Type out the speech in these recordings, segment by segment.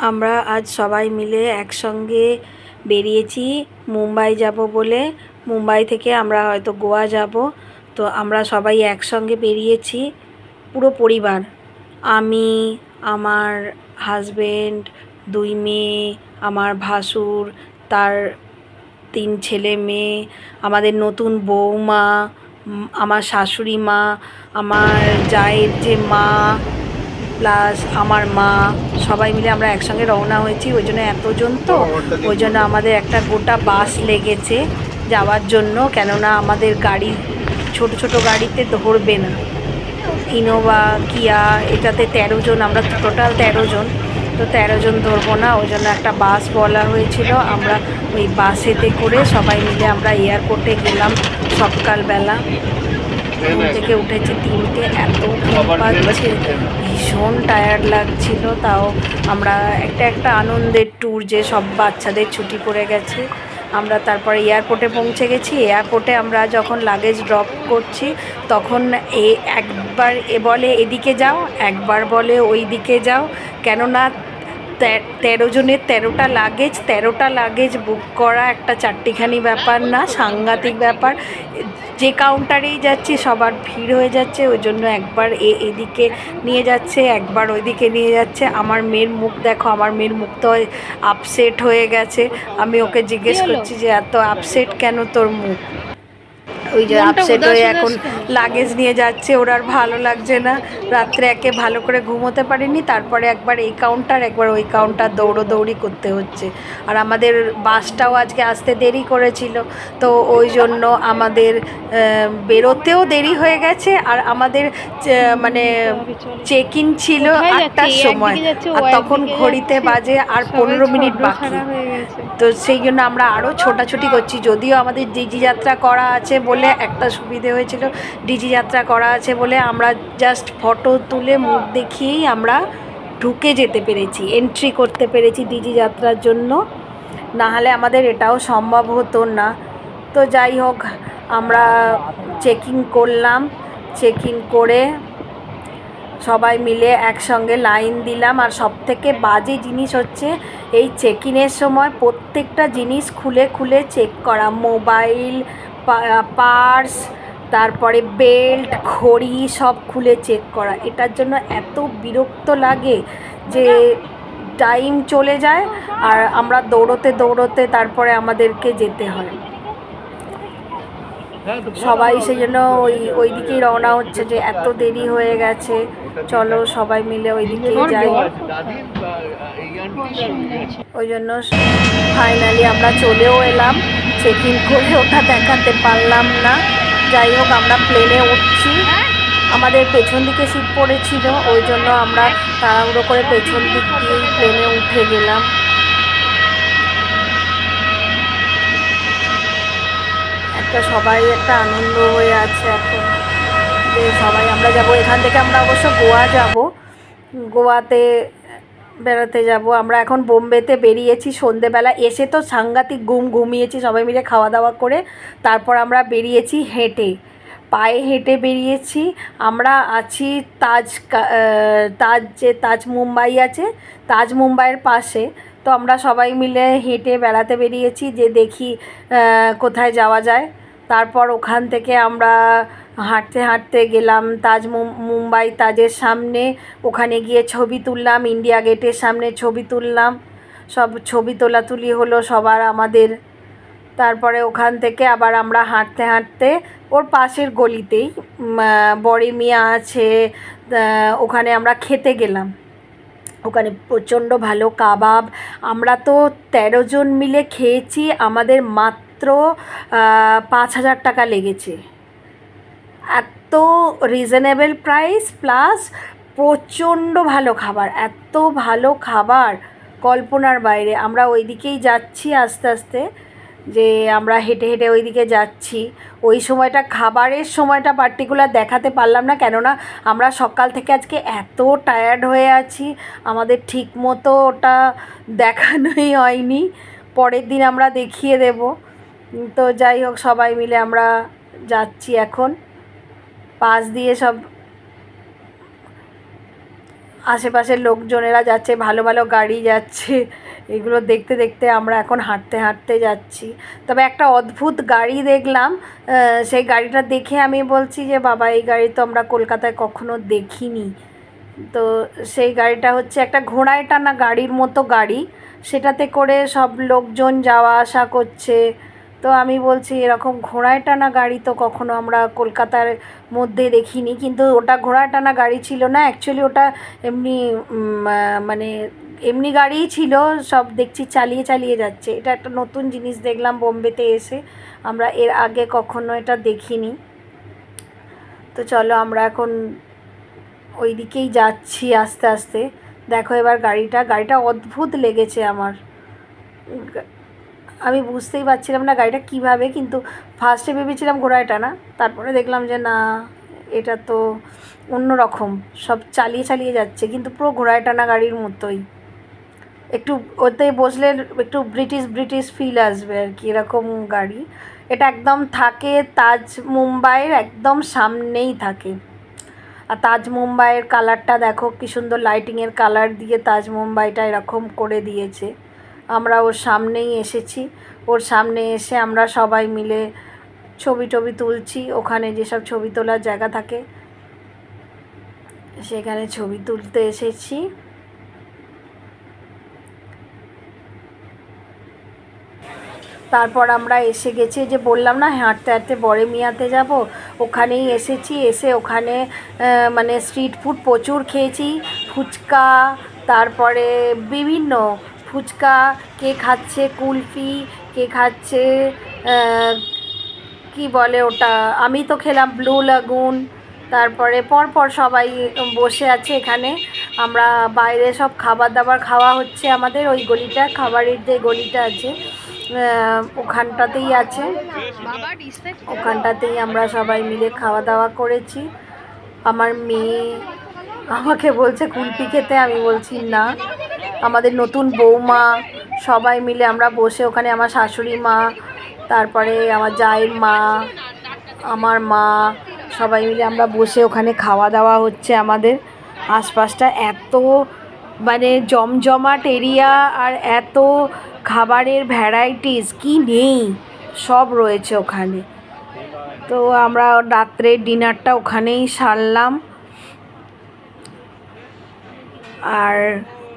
আমরা আজ সবাই মিলে একসঙ্গে বেরিয়েছি মুম্বাই যাব বলে। মুম্বাই থেকে আমরা হয়তো গোয়া যাব। তো আমরা সবাই একসঙ্গে বেরিয়েছি, পুরো পরিবার। আমি, আমার হাজবেন্ড, 2 মেয়ে, আমার ভাসুর, তার 3 ছেলে মেয়ে, আমাদের নতুন বৌমা, আমার শাশুড়ি মা, আমার জায়ের যে মা, প্লাস আমার মা, সবাই মিলে আমরা একসঙ্গে রওনা হয়েছি। ওই জন্য এতজন, তো ওই জন্য আমাদের একটা গোটা বাস লেগেছে যাওয়ার জন্য, কেননা আমাদের গাড়ি ছোট ছোট গাড়িতে ধরবে না। ইনোভা, কিয়া, এটাতে 13 জন, আমরা টোটাল 13 জন, তো 13 জন ধরবো না, ওই জন্য একটা বাস বলা হয়েছিল। আমরা ওই বাসেতে করে সবাই মিলে আমরা এয়ারপোর্টে গেলাম সকালবেলা। ঘুম থেকে উঠেছি 3টে, এত ঘুম পাচ্ছে, ভীষণ টায়ার্ড লাগছিল। তাও আমরা একটা আনন্দের ট্যুর, যে সব বাচ্চাদের ছুটি পড়ে গেছে। আমরা তারপরে এয়ারপোর্টে পৌঁছে গেছি। এয়ারপোর্টে আমরা যখন লাগেজ ড্রপ করছি, তখন একবার বলে এদিকে যাও, একবার বলে ওই দিকে যাও, কেননা 13 জনের 13টা লাগেজ বুক করা একটা চারটিখানি ব্যাপার না, সাংঘাতিক ব্যাপার। যে কাউন্টারেই যাচ্ছি সবার ভিড় হয়ে যাচ্ছে, ওই জন্য একবার এদিকে নিয়ে যাচ্ছে, একবার ওইদিকে নিয়ে যাচ্ছে। আমার মেয়ের মুখ দেখো, আমার মেয়ের মুখ তো আপসেট হয়ে গেছে। আমি ওকে জিজ্ঞেস করছি যে এত আপসেট কেন তোর মুখ? ওই যে আপসেট হয়ে এখন লাগেজ নিয়ে যাচ্ছে, ওর আর ভালো লাগছে না। রাত্রে একে ভালো করে ঘুমোতে পারিনি, তারপরে একবার এই কাউন্টার একবার ওই কাউন্টার দৌড়োদৌড়ি করতে হচ্ছে। আর আমাদের বাসটাও আজকে আসতে দেরি করেছিল, তো ওই জন্য আমাদের বেরোতেও দেরি হয়ে গেছে। আর আমাদের মানে চেক ইন ছিল 8টার সময়, আর তখন ঘড়িতে বাজে আর 15 মিনিট বাকি। তো সেই জন্য আমরা আরও ছোটাছুটি করছি। যদিও আমাদের ডিজি যাত্রা করা আছে বলে একটা সুবিধে হয়েছিল, ডিজি যাত্রা করা আছে বলে আমরা জাস্ট ফটো তুলে মুখ দেখিয়েই আমরা ঢুকে যেতে পেরেছি, এন্ট্রি করতে পেরেছি ডিজি যাত্রার জন্য, না হলে আমাদের এটাও সম্ভব হতো না। তো যাই হোক, আমরা চেক ইন করলাম, চেক ইন করে সবাই মিলে একসঙ্গে লাইন দিলাম। আর সবথেকে বাজে জিনিস হচ্ছে এই চেক ইনের সময় প্রত্যেকটা জিনিস খুলে খুলে চেক করা, মোবাইল, পার্স, তারপরে বেল্ট, ঘড়ি সব খুলে চেক করা। এটার জন্য এত বিরক্ত লাগে যে টাইম চলে যায়, আর আমরা দৌড়োতে দৌড়োতে তারপরে আমাদেরকে যেতে হয়। সবাই সেই জন্য ওই দিকেই রওনা হচ্ছে যে এত দেরি হয়ে গেছে, চলো সবাই মিলে ওই দিকেই যাই। ওই জন্য ফাইনালি আমরা চলেও এলাম। চেক ইন করে ওটা দেখাতে পারলাম না। যাই হোক, আমরা প্লেনে উঠছি। আমাদের পেছন দিকে সিট পড়েছিল, ওই জন্য আমরা তাড়াহুড়ো করে পেছন দিক দিয়েই প্লেনে উঠে গেলাম। সবাই একটা আনন্দ হয়ে আছে এখন, যে সবাই আমরা যাব। এখান থেকে আমরা অবশ্য গোয়া যাব, গোয়াতে বেড়াতে যাব। আমরা এখন বোম্বেতে বেরিয়েছি সন্ধেবেলা, এসে তো সাংঘাতিক ঘুমিয়েছি সবাই মিলে খাওয়া দাওয়া করে। তারপর আমরা বেরিয়েছি হেঁটে, পায়ে হেঁটে বেরিয়েছি। আমরা আছি তাজ মুম্বাই আছে, তাজ মুম্বাইয়ের পাশে। তো আমরা সবাই মিলে হেঁটে বেড়াতে বেরিয়েছি, যে দেখি কোথায় যাওয়া যায়। তারপর ওখান থেকে আমরা হাঁটতে হাঁটতে গেলাম মুম্বাই তাজের সামনে। ওখানে গিয়ে ছবি তুললাম, ইন্ডিয়া গেটের সামনে ছবি তুললাম, সব ছবি তোলাতুলি হলো সবার আমাদের। তারপরে ওখান থেকে আবার আমরা হাঁটতে হাঁটতে ওর পাশের গলিতেই বড়ি মিয়া আছে, ওখানে আমরা খেতে গেলাম। ওখানে প্রচণ্ড ভালো কাবাব। আমরা তো 13 জন মিলে খেয়েছি, আমাদের মাত্র 5,000 টাকা লেগেছে। এত রিজনেবল প্রাইস, প্লাস প্রচণ্ড ভালো খাবার, এত ভালো খাবার কল্পনার বাইরে। আমরা ওই দিকেই যাচ্ছি আস্তে আস্তে, যে আমরা হেঁটে হেঁটে ওই দিকে যাচ্ছি। ওই সময়টা, খাবারের সময়টা পার্টিকুলার দেখাতে পারলাম না, কেননা আমরা সকাল থেকে আজকে এত টায়ার্ড হয়ে আছি, আমাদের ঠিক মতো ওটা দেখানোই হয়নি। পরের দিন আমরা দেখিয়ে দেব। তো যাই হোক, সবাই মিলে আমরা যাচ্ছি এখন পাশ দিয়ে সব। আশেপাশের লোকজনেরা যাচ্ছে, ভালো ভালো গাড়ি যাচ্ছে, এগুলো দেখতে দেখতে আমরা এখন হাঁটতে হাঁটতে যাচ্ছি। তবে একটা অদ্ভুত গাড়ি দেখলাম, সেই গাড়িটা দেখে আমি বলছি যে বাবা, এই গাড়ি তো আমরা কলকাতায় কখনো দেখিনি। তো সেই গাড়িটা হচ্ছে একটা ঘোড়ায় টানা গাড়ির মতো গাড়ি, সেটাতে করে সব লোকজন যাওয়া আসা করছে। তো আমি বলছি এরকম ঘোড়ায় টানা গাড়ি তো কখনো আমরা কলকাতার মধ্যে দেখিনি, কিন্তু ওটা ঘোড়ায় টানা গাড়ি ছিল না, অ্যাকচুয়ালি ওটা এমনি মানে এমনি গাড়িই ছিল, সব দেখছি চালিয়ে চালিয়ে যাচ্ছে। এটা একটা নতুন জিনিস দেখলাম বোম্বেতে এসে, আমরা এর আগে কখনো এটা দেখিনি। তো চলো আমরা এখন ওই দিকেই যাচ্ছি আস্তে আস্তে। দেখো এবার গাড়িটা অদ্ভুত লেগেছে আমার, আমি বুঝতেই পারছিলাম না গাড়িটা কীভাবে, কিন্তু ফার্স্টে ভেবেছিলাম ঘোড়ায় টানা, তারপরে দেখলাম যে না, এটা তো অন্য রকম, সব চালিয়ে চালিয়ে যাচ্ছে, কিন্তু পুরো ঘোড়ায় টানা গাড়ির মতোই। একটু ওতে বসলে একটু ব্রিটিশ ব্রিটিশ ফিল আসবে আর কি, এরকম গাড়ি। এটা একদম থাকে তাজ মুম্বাইয়ের একদম সামনেই থাকে। আর তাজ মুম্বাইয়ের কালারটা দেখো কী সুন্দর, লাইটিংয়ের কালার দিয়ে তাজ মুম্বাইটা এরকম করে দিয়েছে। আমরা ওর সামনেই এসেছি, ওর সামনে এসে আমরা সবাই মিলে ছবি টবি তুলছি। ওখানে যেসব ছবি তোলার জায়গা থাকে সেখানে ছবি তুলতে এসেছি। তারপর আমরা এসে গেছি, যে বললাম না হাঁটতে হাঁটতে বড়েমিয়াতে যাব, ওখানেই এসেছি। এসে ওখানে মানে স্ট্রিট ফুড প্রচুর খেয়েছি, ফুচকা, তারপরে বিভিন্ন ফুচকা, কে খাচ্ছে কুলফি, কে খাচ্ছে কি বলে ওটা, আমি তো খেলাম ব্লু লাগুন। তারপরে পরপর সবাই বসে আছে এখানে, আমরা বাইরে সব খাবার দাবার খাওয়া হচ্ছে। আমাদের ওই গলিটা, খাবারের যে গলিটা আছে ওখানটাতেই আছে, ওখানটাতেই আমরা সবাই মিলে খাওয়া দাওয়া করেছি। আমার মেয়ে আমাকে বলছে কুলফি খেতে, আমি বলছি না। আমাদের নতুন বৌমা, সবাই মিলে আমরা বসে ওখানে, আমার শাশুড়ি মা, তারপরে আমার জায়ের মা, আমার মা, সবাই মিলে আমরা বসে ওখানে খাওয়া দাওয়া হচ্ছে। আমাদের আশপাশটা এত মানে জমজমাট এরিয়া, আর এত খাবারের ভ্যারাইটিস কি নেই, সব রয়েছে ওখানে। তো আমরা রাত্রের ডিনারটা ওখানেই সারলাম। আর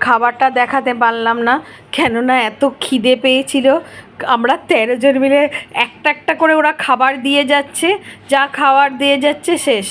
খাবারটা দেখাতে পারলাম না, কেননা এত খিদে পেয়েছিল। আমরা 13 জন মিলে একটা একটা করে ওরা খাবার দিয়ে যাচ্ছে, যা খাবার দিয়ে যাচ্ছে শেষ।